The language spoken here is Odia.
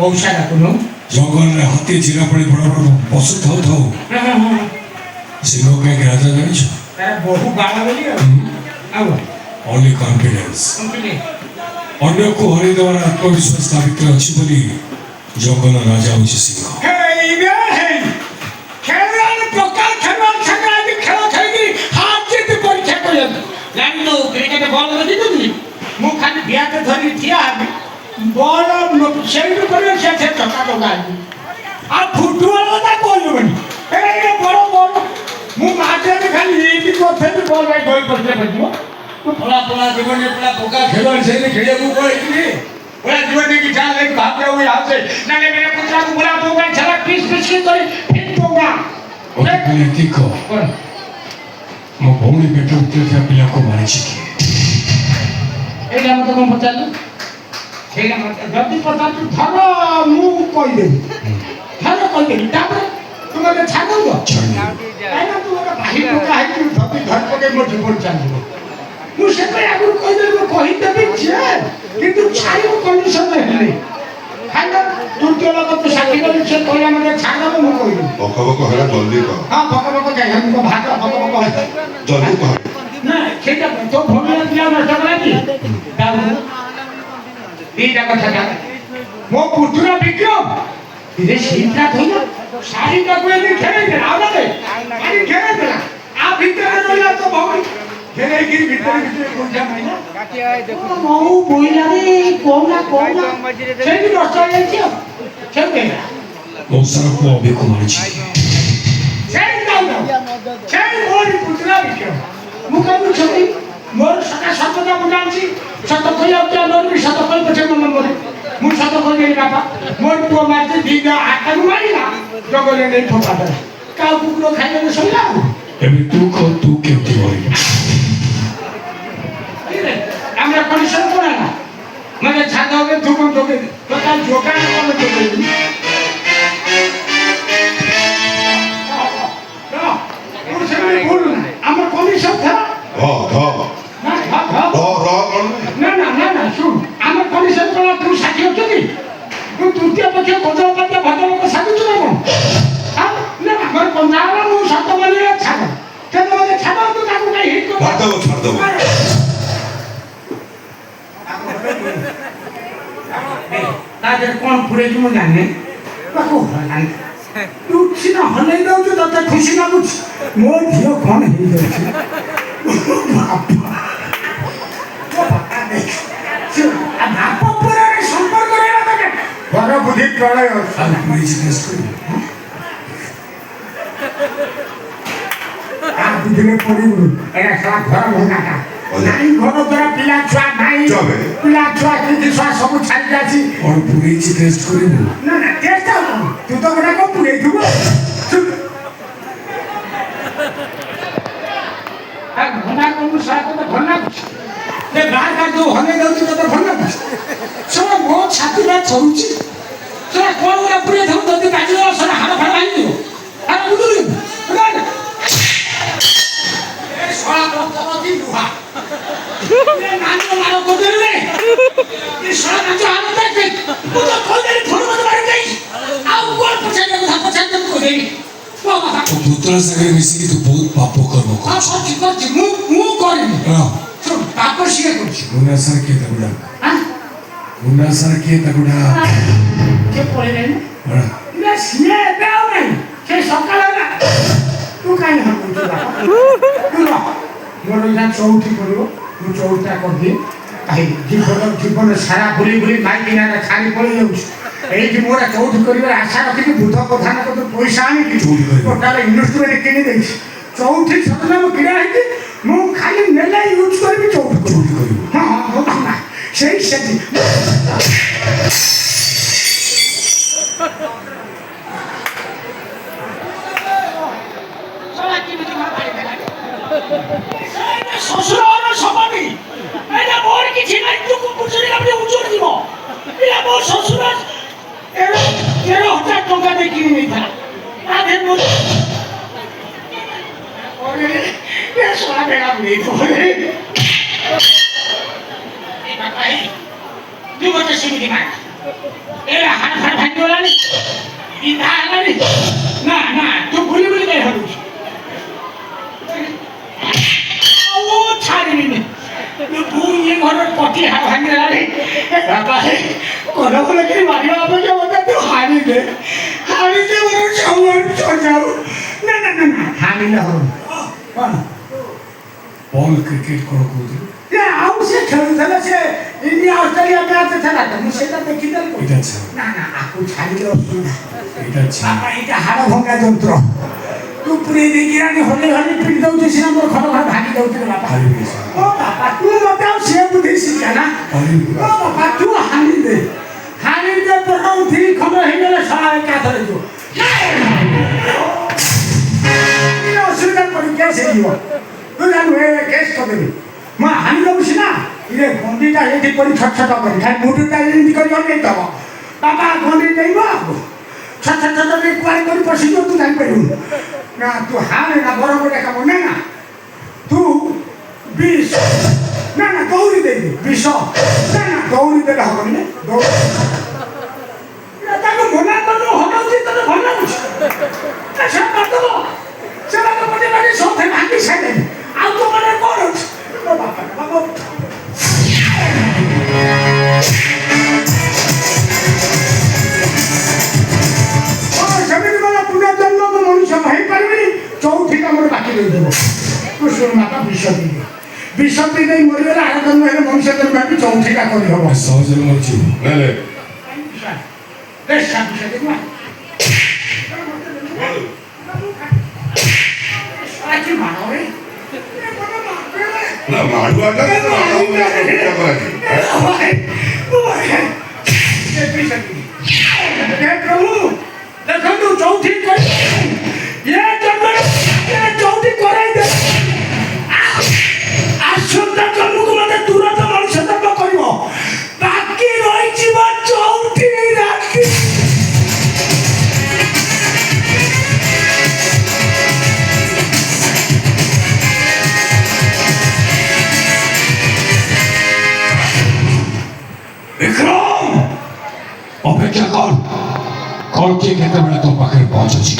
ମଉସା ଡାକୁନୁ। ଜଙ୍ଗଲରେ ହାତୀ ଚିରା ପଡ଼ି ବଡ଼ ବଡ଼ ପଶୁ ଥାଉ ଥାଉ ସିଂହ କାହିଁକି ରାଜା ଜାଣିଛ? ତାର ବହୁ ବାଳ ବୋଲି ଆଉ ଓନ୍ଲି କନଫିଡେନ୍ସ। ଅନ୍ୟକୁ ହରେଇଦେବାର ଆତ୍ମବିଶ୍ୱାସ ତା ଭିତରେ ଅଛି ବୋଲି ଜଙ୍ଗଲ ରାଜା ହେଉଛି ସିଂହ। ମୁଁ ଖାଲି ବ୍ୟାଟ୍ ଧରି ଠିଆ ହେବି ବଲ ସେଇଠୁ କରିବେ ସେ ଚକା ଲଗାଇବି ଆଉ ଫୁଟବଲ କଥା କହିବନି ବଡ଼ ବଲ ମୁଁ ମାଠରେ ଖାଲି ଏଇଠି କରିଥିଲି ବଲ ଭାଇ ଧରି କରିଥିଲେ କରିଯିବ ତୁ ପଳା ପଳା ଜୀବନରେ ପଳା ପକା ଖେଳ ସେଇଠି ଖେଳିବାକୁ କହିଥିଲି ওরা জীবনে কি যা লাগে ভাবতে ওই আছে না রে মেরে পুত্রা को बुला दूंगा चला पीस पीस के कोई फेंक दूंगा ओके बोले ठीक हो ମୋ ଭଉଣୀ ପେଟ ଭିତରେ ଥିବା ପିଲାକୁ ମାରିଛି କିଏ? ଏଇଟା ମତେ କଣ ପଚାରିଲୁ? ସେଇଟା ମତେ ଯଦି ପଚାରୁଛୁ ଧର ମୁଁ କହିଦେବି ଧର କହିଦେବି ତାପରେ ତୁ ମତେ ଛାଡ଼ିଦେବୁ କାହିଁକିନା ତୁ ଗୋଟେ ଭାଇ ପକା ହେଇକି ଧରି ପକେଇ ମୋ ଜୀବନ ଚାଲିବ ମୁଁ ସେଥିପାଇଁ ଆଗରୁ କହିଦେଲି ମୁଁ କହିଦେବି ଯେ କିନ୍ତୁ ଛାଡ଼ିବ କଣ୍ଡିସନରେ ହେଲେ ଖାଇବା ତୃତୀୟ ଲୋକ ତୁ ସାକ୍ଷୀ କଲି ସେ କହିଲା ମତେ ଛାଡ଼ିଦେବ ମୁଁ କହିବି ବକ ବକ ହେଲା ଜଲ୍ଦି କହ। ହଁ ବକ ବକ ଯାଇ ଭାତ ବକ ବକ ଜଲ୍ଦି କହ। ନା ସେଇଟା ତୋ ଭଉଣୀ ପିଲା ନଷ୍ଟ କଲାକି ଦିଟା କଥା ମୋ ପୁତୁରା ବିକ୍ରମ ରେ ସେଇଟା ଧଇଲା ଶାଢ଼ୀଟାକୁ ଏମିତି ଖେଳେଇଥିଲା ଆଉ ନବେ ଆଜି ଖେଳେଇଥିଲା ଆ ଭିତରେ ରହିଲା ତୋ ଭଉଣୀ ଖେଳେଇକି ଭିତରେ ବୁଝା ନାହିଁ ନା ବହୁ ବୋଇଲାରେ କହୁନା ସେଇଠି ନଷ୍ଟ ହେଇଯାଇଛି ଆଉ ସେମିତି ମଉସାର ପୁଅ ଅଭିକୁ ମାରିଛି ସେଇ ମୋରି ପୁତୁରା ବିକ୍ରମ ମୁଁ କହିବି ଛୋଟି ମୋର ସଦା ସର୍ବଦା ମୁଁ ଜାଣିଛି ସତ କହିବାକୁ ମୋର ବି ସତ କହି ପଛେ ମୋ ମନରେ ମୁଁ ସତ କହିଦେଲି ବାପା ମୋର ପୁଅ ମାରିଛି ଦିଟା ହାତକୁ ମାରିଲା ଜଙ୍ଗଲରେ ନେଇ ଫୋପାଡ଼ିଲା କାଉ କୁକୁର ଖାଇଦେଲେ ସରିଲା ଆଉ ଏବେ ତୁ କହ ତୁ କେମିତି ମରିଲୁ? আমরা কন্ডিশন করে না মানে ছাদা হবে দুগুণ তোকে তোকাল জোগান করে তোকে আমার কন্ডিশন থা না শুন আমার কন্ডিশন করা তুই সাথী হচ্ছ কি তুই তৃতীয় পক্ষে কোথাও পাতে ভদ্রলোক সাথী না না আমার পঞ্জাব মু সত মানে ছাড়া কেন মানে ছাড়া তো তাকে কাই হিট করব ছাড় দেব তাদের কোন পুরে তুমি জানে বাকু হলান তু সিনা হলেই দাও তো ততে খুশি না বুঝ মো ঝিও কোন হই যাচ্ছে বাপা পুরে সম্পর্ক রেলা থাকে বড় বুদ্ধি প্রলয় আমি পুলিশ কেস করি আর দিলে পড়িব এরা সারা ঘর ভঙ্গাটা নাই ঘর দ্বারা পিলা ছুয়া নাই পিলা ছুয়া কিন্তু ছুয়া সবু ছাড়ি যাচ্ছি और পুলিশ টেস্ট করিব না টেস্ট তুই তো গোটা কম পুড়ে দিব ঘনা কম সাথে তো ঘনা তে গার গার जो হনে যাচ্ছে তো ঘনা সব মো ছাতিটা ছড়ুছি তোরা কোন ওরা পুড়ে থাকো যদি কাজে সব হাড় ফাড় আই দিব আর বুঝলি না এ সরা কত দিন দুহা নানি মারো কোদরে রে এ সরা নাচ হাড় দেখে ও তো কোদরে ফোন মত মারি দেই আউ কোন পছন্দ কথা পছন্দ কো দেই বাবা তো পুত্রা সাথে মিশিকি তো বহুত পাপ কর্ম করছি মু করিনি শুন পাপ শিখে করছি গুন্ডা স্যার কে তাগুড়া হ্যাঁ গুন্ডা স্যার কে তাগুড়া কে পড়ে নেন না সিয়ে দাও নাই সে সকালে না তু কাই না করছিস বাবা মোর না চৌঠি করব মু চৌঠা করবি তাই জীবন সারা ভুলি ভুলি মাই কিনারে ছাড়ি পড়ে যাଉଛି এইটি মোর চৌঠি করিবার আশা রখিকি বুধ প্রধান কত পয়সা আনিকি টোটাল ইনভেস্টমেন্ট কিনি দেইছি চৌঠি সতনা মু কিনা ହେଇକି ମୁଁ ଖାଲି ନେଲେ ୟୁଜ୍ କରିବି ଚୌଠି କରିବି ହଁ ସେଇ ସେଠି শ্বশুর সমানি এটা মোর কিছু নাই তুকু বুঝলি আপনি উজুর দিব এটা মোর শ্বশুর এরা 13,000 টাকা দিয়ে কিনে নিতা তাদের মোর ওরে এ সোনা বেড়া নেই ওরে এই বাবাই তুই বলতে শিখি মার ଏ ହାଡ଼ ଫାଡ଼ ଭାଙ୍ଗିଗଲାଣି ବିନ୍ଧା ହେଲାଣି ନା ନା ତୁ ବୁଲି ବୁଲି କାଇଁ ହଲୁଛୁ ଆଉ ଛାଡ଼ିବିନି ତୁ ଇଏ ଘର ପଟି ହାଡ଼ ଭାଙ୍ଗିଗଲାଣି ବାବା କନ କଲେ କେହି ମାରିବା ଅପେକ୍ଷା ମୋତେ ତୁ ହାଣିଦେ ମୋର ସବୁଆଡ଼ୁ ଚଢ଼ାଉ ନା ନା ନା ନା ହାଣିଲେ ହବ କ'ଣ ବଲ୍ କ୍ରିକେଟ କ'ଣ କହୁଥିଲି ଆଉ ସେ ଖେଳୁଥିଲା ସେ ଇଣ୍ଡିଆ ଅଷ୍ଟ୍ରେଲିଆ ମ୍ୟାଚ୍ ଥିଲା ତ ମୁଁ ସେଇଟା ଦେଖିଦେଲି ଏଇଟା ଛା ନା ନା ଆକୁ ଛାଡ଼ିଲେ ଅସୁବିଧା ଏଇଟା ଛା ବାପା ଏଇଟା ହାଡ଼ ଭଙ୍ଗା ଯନ୍ତ୍ର ତୁ ପୁରେଇ ଦେଇକି ରାଣି ହଲେଇ ହଲେଇ ପିଟି ଦେଉଛି ସିନା ମୋର ଖଡ଼ ଖଡ଼ ଭାଙ୍ଗି ଦେଉଛି ରେ ବାପା ଓ ବାପା ତୁ ମୋତେ ଆଉ ସେ ବୁଦ୍ଧି ଶିଖା ନା ଓ ବାପା ତୁ ହାଣି ଦେ ପକାଉ ଦୁଇ ଖଣ୍ଡ ହେଇଗଲେ ଶଳା ଏକାଥରେ ଯିବ ଅସୁବିଧା ପଡ଼ି କେସ୍ ହେଇଯିବ ତୁ ଜାଣୁ ଏ କେସ୍ କରିଦେବି ମୁଁ ହାଣି ଦେବୁ ସିନା ଇଏ ଗଣ୍ଡିଟା ଏଇଠି କରି ଛଟ ଛଟ କରି ଖାଲି ମୁଣ୍ଡଟା ଏମିତି କରି ଅନେଇ ଦେବ ବାପା ଗଣ୍ଡି ଦେଇବ ଆଉ ଛଟ ଛଟ ଛଟ କୁଆଡ଼େ କରି ପଶିଯିବ ତୁ ଜାଣିପାରିବୁନି ନା ତୁ ହାଣେ ନା ବଡ଼ ବଡ଼ କାମ ନା ନା ତୁ ବିଷ ନା ନା ଦୌଡ଼ି ଦେଇଦେ ବିଷ ନା ନା ଦୌଡ଼ି ଦେଲେ ହବନି ନା ତାକୁ ମନା କରିଦେବ ହଟାଉଛି ତତେ ଭଲ ଲାଗୁଛି ସେ କରିଦେବ ସେମାନେ ମନେ ମନେ ସତେ ଭାଙ୍ଗି ସାରିଲେଣି ଆଉ ତୁ ମାନେ କ'ଣ ଅଛି ସେମିତି ମାନେ ପୁନର୍ଜନ୍ମ ମୁଁ ମଣିଷ ହେଇପାରିବିନି ଚଉଠି କାମରେ ବାକି ଦେଇଦେବ କୃଷ୍ଣ ମାତା ବିଷ ଦେଇଦେବ ବିଷ ଦେଇ ମରିଗଲେ ଆର ଜନ୍ମ ହେଲେ ମଣିଷ ଜନ୍ମ ହେବି ଚଉଠିଟା କରିହବ ସହଜରେ ମରିଯିବ ନେଲେ ନା ମାଡୁଆ ପ୍ରଭୁ ଦେଖନ୍ତୁ ଚଉଠି ଚଉଠି କରାଇ ଦେ ଆସନ୍ତା ଜନ୍ମକୁ ମତେ ତୁରନ୍ତ ମଣିଷ ଜନ୍ମ କରିବ ବାକି ରହିଯିବ ଚଉଠି ରାତି ବିକ୍ରମ ଅପେକ୍ଷା କର କିଏ କେତେବେଳେ ତୋ ପାଖରେ ପହଞ୍ଚୁଛି